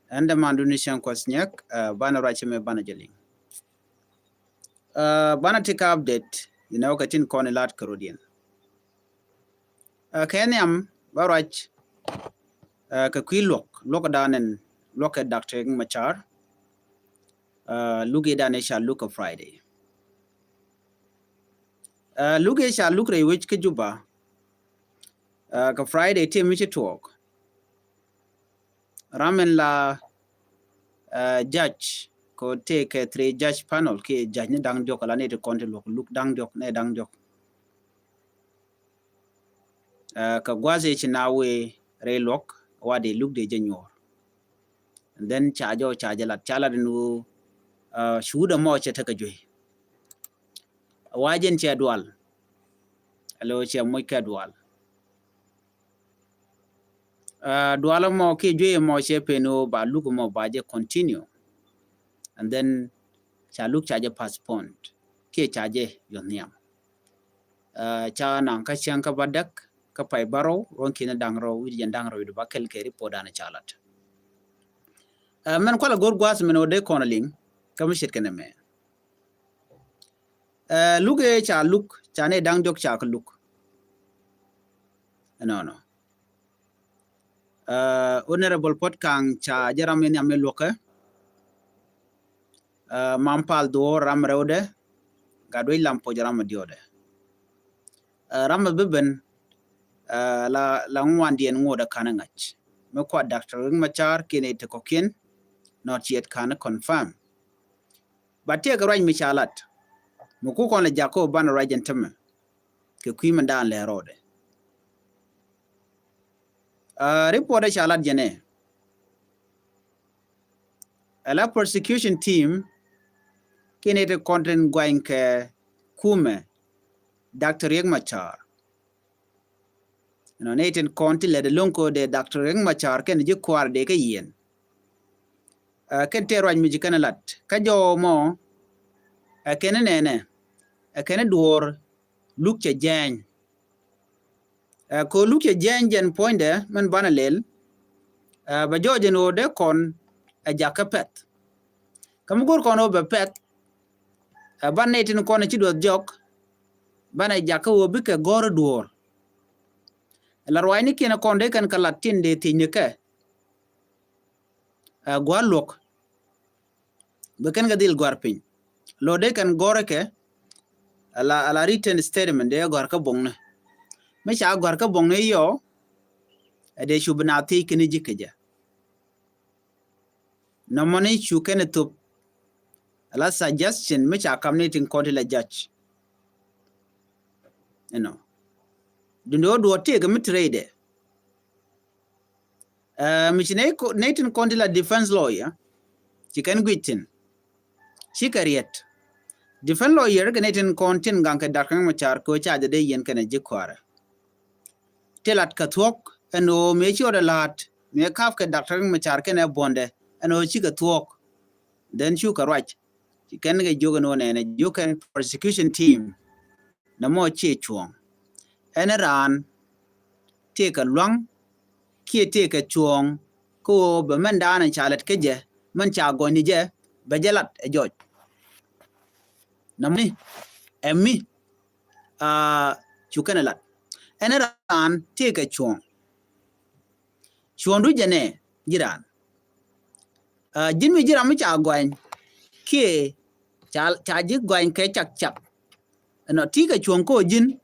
anda mandunishan kwasnyak bana rachime bana jali bana take update katin kone lat karodian kenyam barach ka kwilok danen loke Dr. Machar luge dane sha look Friday luge sha look re which ke juba ka Friday te mi talk ramen la judge ko take a 3 judge panel ke judge ni dang diok la ne to konte look dang diok ne dang diok ka gwaze chinawe re lok wade look de jenyor and then charge la chala nu shuda mo che taka joy wajen che dual alo che mo ka dual dual mo ke joy mo che peno ba look mo ba je continue and then cha look charge postponed ke charge yoniam cha nan ka chen ka badak ka pai baro ron kina dangro wi jan dangro wi ba kel ke ripoda na chalat men kwala gor gwas men ode konaling kam shit kene me luge cha look cha ne dang jok cha ka look no honorable pot kang cha jaram ni ame loka mampal do ram rewde gadoi lampo jaram diode ram beben la ngwan dien ngoda kanangach me kwa Dr. Machar kene te kokin not yet can confirm but take right michalat muku kon le jako ban rajen teme ke kuima dan le rode report chalat jene ala prosecution team kene te content going ke kume Dr. Machar naten konti le de lonko de Dr. Machar ken je kwar de ke yen ken te raj mi jikana lat ka jo mo ken nene ken duor look che jan ko look che jan poinde man bana lel ba joje no de kon a jakapet kam gor kono be pet ban netin kono ci do jok bana jakawo bi ke gor duor la royni ken konde kan kala tinde tinyeke gwalok be ken gadil gwarpin lode kan goreke ala written statement de gor ka bongne me cha gor ka bongne yo de shubna ti ken jikeja no money chu ken to ala suggestion me cha communiting court la judge dundo do te ga mitrade michine ko netin court la defense lawyer chicken gwitin chikariet defense lawyer ga netin kontin ganka Dr. Machar ko cha de yen kana jikwara telat ka thok eno me chore lat me kaf ka Dr. Machar kana bonde eno chika thok then chu ka rach chicken ga jogo no ne joken prosecution team na mo che chuong enaran take a long ki take a chuong ko be man dana chalet keje man cha goni je bejalat e joj namni emmi chukenalat enaran take a chuong du jene jiran jinmi jiran mi cha gwen ki cha ji gwen ke chak no tika chuong ko jin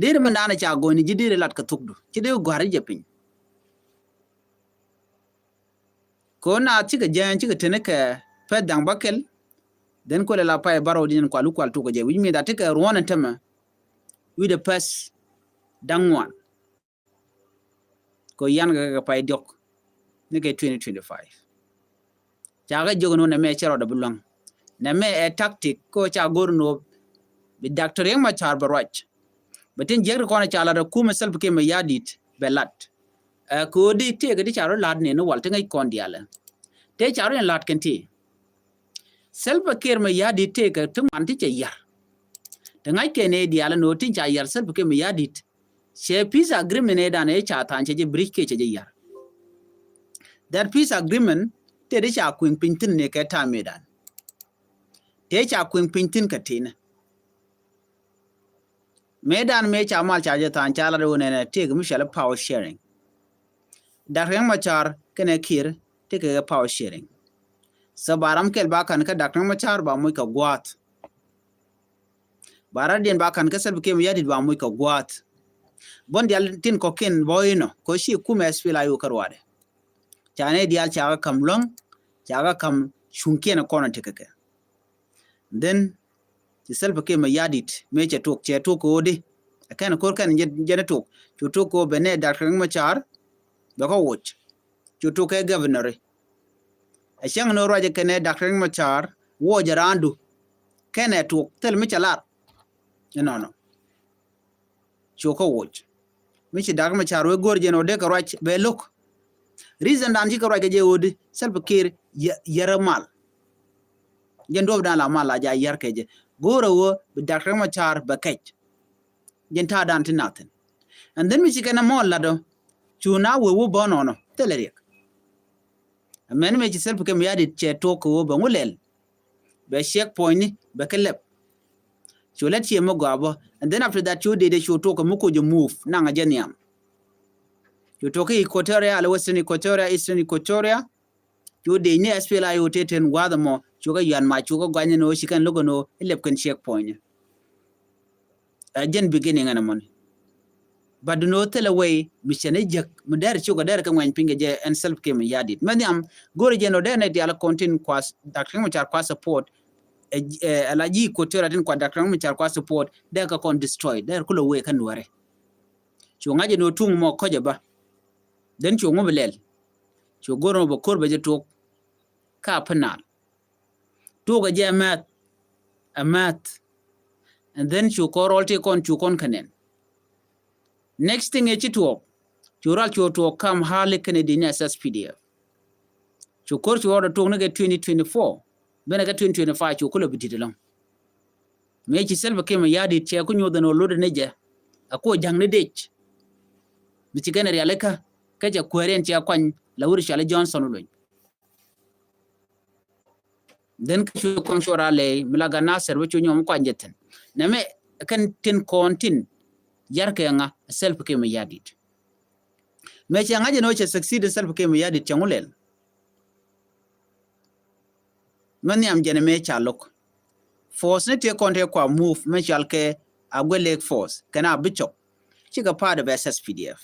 dire man dana cha goni ji dire lat ka tukdu ci de gwari je pin ko na ci ga jan ci ga tene ka pedang bakel den ko la pay baro din ko lu kwal to ko je wi mi da te ka rona tema wi de pass dangwan ko yan ga pay dok ne ke 2025 cha ga jogo no ne me chero da bulong ne me e tactic ko cha gorno bi Dr. Machar barwach batin jegre kona chala da kuma self ke me yadit belat ko di te ga di charo lad ne no walte ngai kon diala te charo en lat kenti self ke me yadit te ga tum anti che yar da ngai ke ne diala no tin cha yar self ke me yadit she peace agreement ne da ne cha tan che bridge ke che yar that peace agreement te de cha kwing pintin ne ka ta medan te cha kwing pintin ka tin medan me cha mal cha je tan cha la do ne te ga mi power sharing da reng machar kene kir te ka power sharing so baram kel ba kan ka dak machar ba mu ka gwat baradien ba kan ka sel ke mi yadit ba mu ka gwat bon dial tin ko ken boyno ko shi kuma spila yu karwade chane dial chaga kam long chaga kam shunke na kona tekeke then ti sel ke mi yadit me che tok odi kan ko kan je tok ko bene dak machar ba ko woch tok ke governor a shang no roje kene dak machar wo jarandu kene tok tel mi chalar no choko watch michi dag ma charo gorje no de karach be look reason dan ji karach je odi self kir yaramal jendo dan la mala ja yar keje goro wo be dag ma char be kech jenta dan tinaten and then michi kana mo lado chuna wo bono no teleriek amen michi self kem yadi che toko wo be ngulel be check point be kelep so let's see mo gabo and then after that you did show talk mo ko je move na nga jeniam you talk Equatoria ala Western Equatoria Eastern Equatoria you de ni SPLA yo teten wada mo chuga yan ma chuga gwanye no shikan logo no elep kan check point again beginning ana mon but no tell away mission ejek mo der chuga der kan wan pinga je and self came yadit maniam gore je no der ne ala content kwas dakrin mo char kwa support alaji Equatoria tin kwa dakran mi char kwa support de ka kon destroy de kulo we kan ware chunga je no tung mo koje ba den chunga belel chu goro bo korbe je tok ka penal to ga je amat and then chu korol te kon chu kon kanen next thing e chitu chural chu to kam hale Canadian SSPDF chu kor chu order to ne 2024 bena ga 2025 chu kulo bitidilong me chi selva kema yadi che ku nyoda no lode neje ako jangne dech bitigana realeka kaja kweren che akwan lawuri shale Johnson loñ den ku kom shorale milaga nasser wo chu nyom kwanjeten na me kan tin kontin yarka nga self kema yadi me chi ngaje no che succeed self kema yadi changulel mani am jene me chalok force ne te konte kwa move me chalke agwe lake force kana bichok chiga part of SSPDF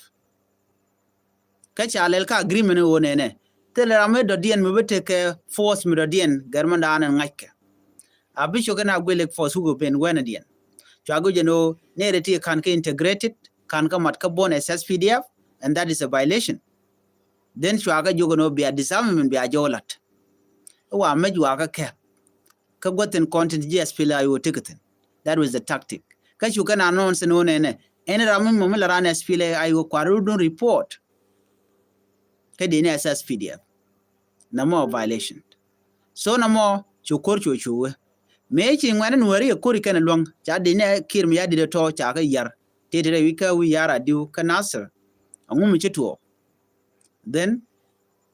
ka chalel ka agreement wone ne telerame do dien me bete ke force me do dien garmanda an ngake abicho kana agwe lake force hugo ben wena dien chago jeno ne reti kan ke integrated kan ka mat ka bon SSPDF and that is a violation then chaga jogo no be a disarmament be a jolat wa mejwa ka goten content GSPLA yo ticketing that was the tactic ka shu kana announce no ne ene ramin mo la ran SPLA ayo kwaru don report ka de ne SSPDF na mo violation so na mo chukor chuwe me chi ngwana nwari kori kana long cha de ne kirmi ya de to cha ka yar tete wi ka wi yara diu ka nasir angum chituo then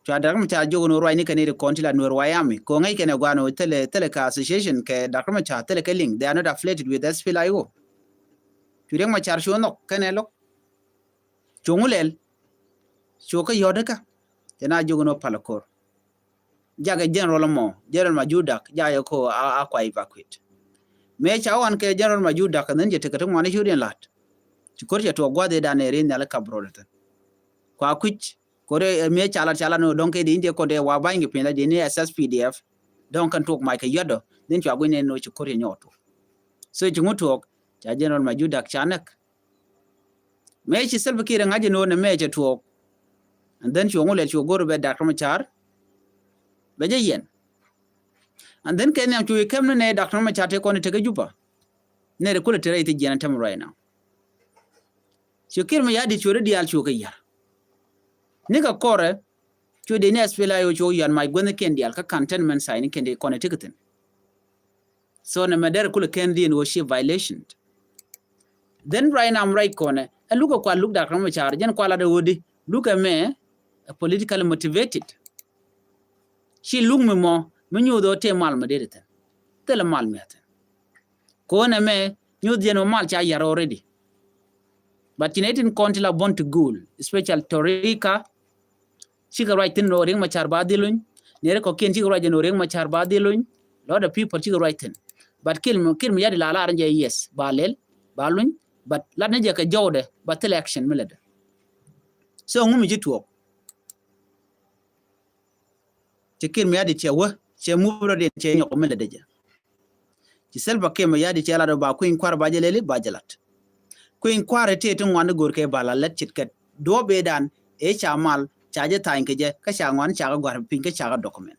chadar mu cha jogo no roi ni kanere kontila no royami ko ngai kene gwano tele ka association ke dakma cha tele ke link they are not affiliated with SPLIO chureng ma char shono kene lo chungulel choka yodaka tena jogo no palakor jaga general majudak jayo ko akwa evacuate me cha wan ke general majudak nan je tekata ngwane shurien lat chukor cha to gwade dane rin ala kabrolata kwa kuch kore me chala no donke de inde ko de wa bangi pina de ni SSPDF don kan tok mai ka yodo den chwa gune no chukore nyoto so chungutok cha general majudak chanak me chi selva kire ngaje no ne me cha tok and then chungule chugoro be dakma char beje yen and then kenyam chu kemne ne dakma char te ko ne tege jupa ne re kula tere ite jena tam right now chukir me yadi chure dial chu ka yar nika kore chu de ne SPLA yo chu yan mai gwene ken dial ka cantonment sign ken de kone ticketing so ne medere kula ken din wo shi violation then right now I'm right kone and look kwa look dakma char jen kwa la de wodi look at me politically motivated shi lung me mo me nyu do te mal me de te le mal me ate ko na me nyu de no mal cha yar already but kinetin kontila bon to goal special torika chiga right tin no ring ma char badilun nere ko ken chiga right no ring ma char badilun lot of people chiga right tin but kil me yadi la la ranje yes balel balun but la ne je ka jawde but election melede so ngumi jituo tikir me yadi chewa che mubro de che nyoko melede je ci selba ke me yadi che la do ba kuin kwar bajelele bajalat kuin kwar te tun wan gor ke balalet chitket do be dan e chamal chaje tan ke je ka changwan chaga gwar pin ke chaga document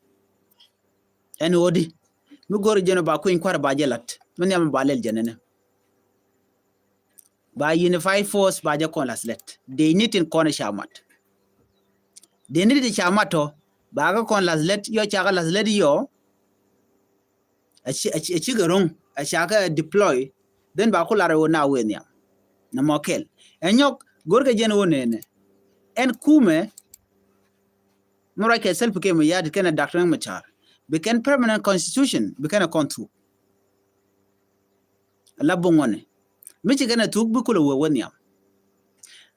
en odi mi gor jeno ba kuin kwar bajelat men yam balel jenene ba unify force ba je kon laslet de nitin kon shamat de nitin shamato ba ga kon laslet yo chaga laslet yo a chigarong a shaka deploy then ba kulare wona wenya na mokel enyok gorga jen wonene en kume mura ke self ke me yadi kana doctor machar beken permanent constitution beken kontu labongone michi kana tuk bukulo wonya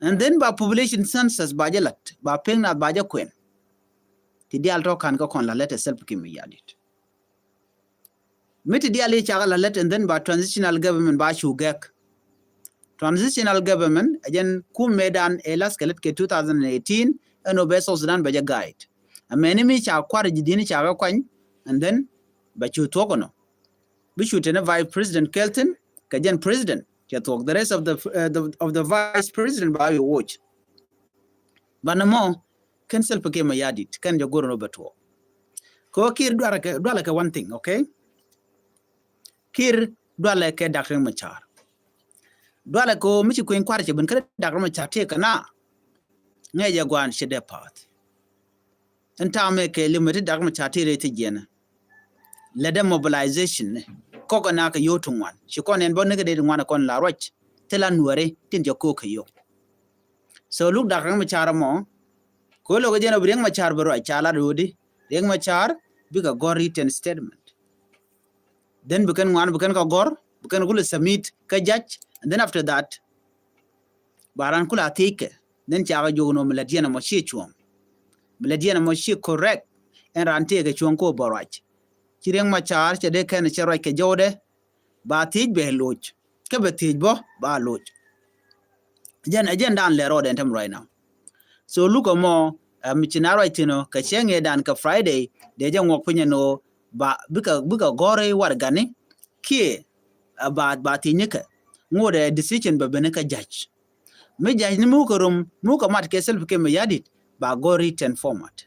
and then ba population census ba jalat ba pengna ba ja kwen ti dial to kan ko kon la let self ke me yadi miti dial cha la let and then ba transitional government ba shugek transitional government again kum medan elas kelet ke 2018 eno beso Sudan baja guide ameni mi cha kwar jidini cha ga kwan and then ba chu tokono bi chu tene vice president Kelton kajen president cha tok the rest of the vice president ba you watch banamo cancel pake ma yadit kan jogoro no beto ko kir dwala ke one thing okay kir dwala ke Dr. Machar dwala ko michi ko inkwara che ben kada Dr. Machar te kana ngeje gwan shede pat enta me ke limited Dr. Machar te rete jena lede mobilization koko na ka yotun wan shi kon en bon ngade wan kon la roch tela nuare tin jo ko yo so look Dr. Machar mo ko lo jena breng Machar bro chala rodi reng Machar biga gor written statement then bukan ka gor bukan kula submit ka judge and then after that baran kula take then chaga jono meladiana mo shi chuom meladiana mo shi correct en rante ga chuon ko borach kireng Machar che de kan che roi ke jode ba tij be loch ke be tij bo ba loch jen dan le road entem right now so look mo michinaro itino ka chenge dan ka Friday de je ngok punye no ba bika gore wargane ki ba tinyeka ngode decision ba beneka judge me judge ni mu ko mat ke self ke me yadit ba go written format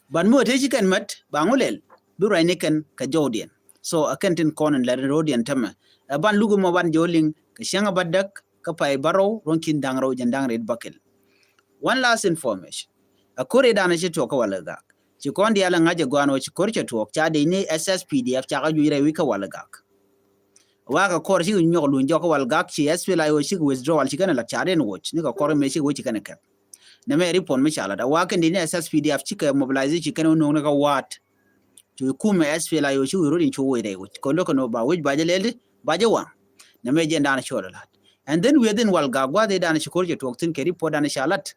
ban mo te chikan mat ba ngulel biro ne kan ka jodien so akantin konen la rodian tama ban lugo mo ban joling ka shanga badak ka pai baro ronkin dangro jandang red bakel one last information akore dana che to ka walaga ci kondi ala ngaje gwano ci korche to cha de ni SSPDF cha ga jure wi ka walgak waga kor ci nyoglu njoko walgak ci SPLA yo ci withdrawal ci kana la charen watch ni ka kor me ci wo ci kana ka na me report mi chala da waga ni SSPDF ci ka mobilize ci kana no ka wat to kuma SPLA yo ci wiro din ci wo dai watch ko loko no ba wuj ba jalelde ba jawa na me je ndana ci wala and then within walgak wa de dana ci korche to tin ke report dana shalat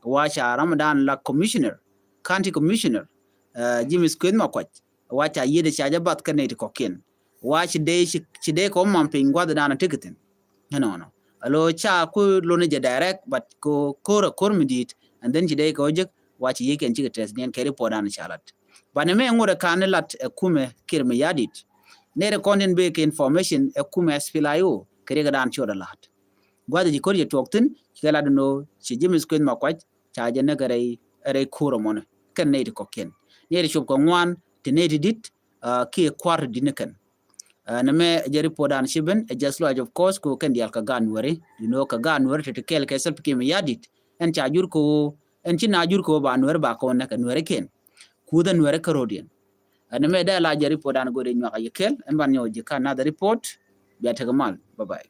wa cha Ramadan la commissioner county commissioner James Quinn makwach wacha yede chaja bat kaneti kokin watch day ko mamping gwada dana ticketing no alo cha ku lo ne direct but ko kormidit and then today ko je watch yeken chike test nen keri podan chalat bane me ngore kanelat kume kirme yadit ne reconden be ke information kume SPLAO keri ga dan choda lat gwada ji korje toktin kala no ci James Quinn makwach chaja ne gare re kuro mon kan ne ko ken ne ri ko ngwan te ne dit ki kwar dinakan na me jeri podan shiben just lodge of course ko kan dial ka ganware ka ganware te kel ke self ki me yadit en chajur ko en chinajur ko ba nware ba ko na kan nware ken kuda nware karodien na me da la jeri podan go de nyaka yekel en ban nyoje kan na the report biya tagamal bye bye